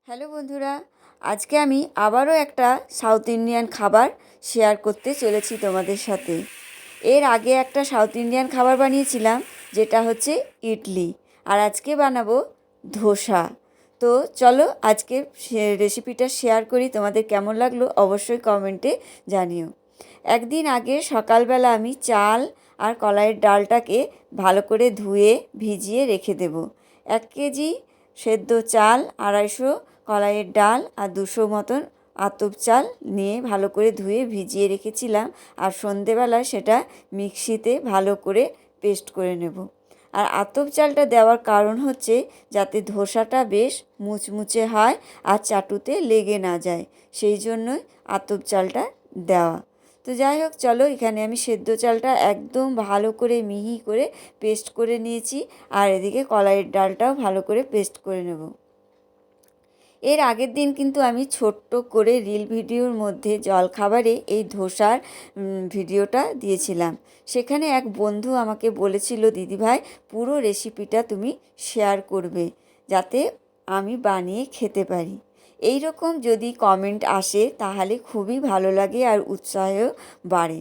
Hello বন্ধুরা, আজকে আমি আবারও একটা সাউথ ইন্ডিয়ান খাবার শেয়ার করতে চলেছি তোমাদের সাথে। এর আগে একটা সাউথ ইন্ডিয়ান খাবার বানিয়েছিলাম, যেটা হচ্ছে ইডলি, আর আজকে বানাবো ধোসা। তো চলো আজকে রেসিপিটা শেয়ার করি, তোমাদের কেমন লাগলো অবশ্যই কমেন্টে জানিও। একদিন আগে সকালবেলা আমি চাল আর কলাইয়ের ডালটাকে ভালো করে ধুয়ে ভিজিয়ে রেখে দেব। 1 কেজি সেদ্ধ চাল, 250 কলাইয়ের ডাল আর 200 মতন আতপ চাল নিয়ে ভালো করে ধুয়ে ভিজিয়ে রেখেছিলাম। আর সন্ধেবেলায় সেটা মিক্সিতে ভালো করে পেস্ট করে নেব। আর আতপ চালটা দেওয়ার কারণ হচ্ছে যাতে ধোসাটা বেশ মুচমুচে হয় আর চাটুতে লেগে না যায়, সেই জন্যই আতপ চালটা দেওয়া। তো যাই হোক, চলো এখানে আমি সেদ্ধ চালটা একদম ভালো করে মিহি করে পেস্ট করে নিয়েছি, আর এদিকে কলাইয়ের ডালটাও ভালো করে পেস্ট করে নেব। এর আগের দিন কিন্তু আমি ছোট্ট করে রিল ভিডিওর মধ্যে জলখাবারে এই ধোসার ভিডিওটা দিয়েছিলাম। সেখানে এক বন্ধু আমাকে বলেছিল, দিদিভাই পুরো রেসিপিটা তুমি শেয়ার করবে যাতে আমি বানিয়ে খেতে পারি। এই রকম যদি কমেন্ট আসে তাহলে খুবই ভালো লাগে আর উৎসাহও বাড়ে।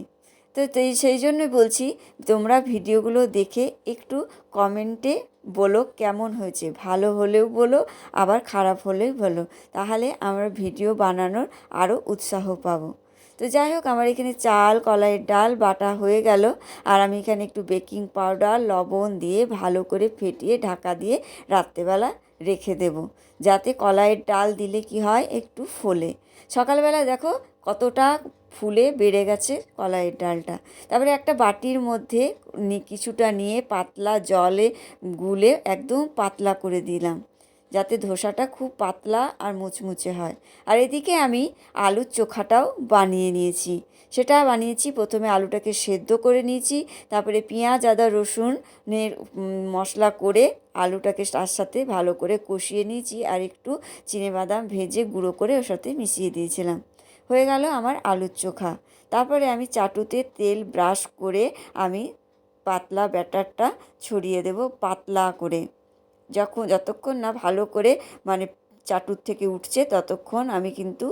তো সেই জন্যই বলছি, তোমরা ভিডিওগুলো দেখে একটু কমেন্টে বলো কেমন হয়েছে, ভালো হলেও বলো, আবার খারাপ হলেও বলো, তাহলে আমরা ভিডিও বানানোর আরও উৎসাহ পাবো। তো যাই হোক, আমার এখানে চাল কলাইয়ের ডাল বাটা হয়ে গেল, আর আমি এখানে একটু বেকিং পাউডার লবণ দিয়ে ভালো করে ফেটিয়ে ঢাকা দিয়ে রাত্রেবেলা রেখে দেব, যাতে কলাইয়ের ডাল দিলে কি হয় একটু ফোলে। সকালবেলা দেখো কতটা ফুলে বেড়ে গেছে কলাইয়ের ডালটা। তারপরে একটা বাটির মধ্যে কিছুটা নিয়ে পাতলা জলে গুলে একদম পাতলা করে দিলাম, যাতে ধোসাটা খুব পাতলা আর মুচমুচে হয়। আর এদিকে আমি আলুর চোখাটাও বানিয়ে নিয়েছি। সেটা বানিয়েছি, প্রথমে আলুটাকে সেদ্ধ করে নিয়েছি, তারপরে পেঁয়াজ আদা রসুনের মশলা করে আলুটাকে তার সাথে ভালো করে কষিয়ে নিয়েছি, আর একটু চিনেবাদাম ভেজে গুঁড়ো করে ওর সাথে মিশিয়ে দিয়েছিলাম। হয়ে গেল আমার আলুর চোখা। তারপরে আমি চাটুতে তেল ব্রাশ করে আমি পাতলা ব্যাটারটা ছড়িয়ে দেব পাতলা করে। যতক্ষণ না ভালো করে মানে চাটুর থেকে উঠছে ততক্ষণ আমি কিন্তু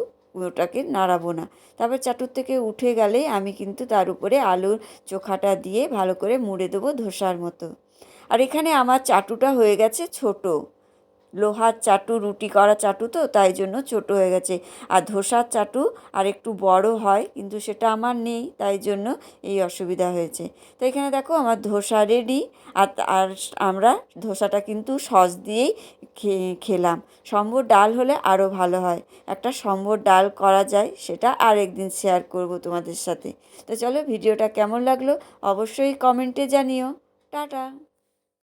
ওটাকে নাড়াবো না। তারপর চাটুর থেকে উঠে গেলে আমি কিন্তু তার উপরে আলুর চোখাটা দিয়ে ভালো করে মুড়ে দেবো ধোসার মতো। আর এখানে আমার চাটুটা হয়ে গেছে ছোট, লোহার চাটু, রুটি করা চাটু, তো তাই জন্য ছোট হয়ে গেছে। আর ধোসার চাটু আর একটু বড় হয়, কিন্তু সেটা আমার নেই, তাই জন্য এই অসুবিধা হয়েছে। তো এখানে দেখো আমার ধোসা রেডি। আর আমরা ধোসাটা কিন্তু সস দিয়েই খেলাম। সম্বর ডাল হলে আরও ভালো হয়। একটা সম্বর ডাল করা যায়, সেটা আর একদিন শেয়ার করব তোমাদের সাথে। তো চলো, ভিডিওটা কেমন লাগলো অবশ্যই কমেন্টে জানিও। টাটা।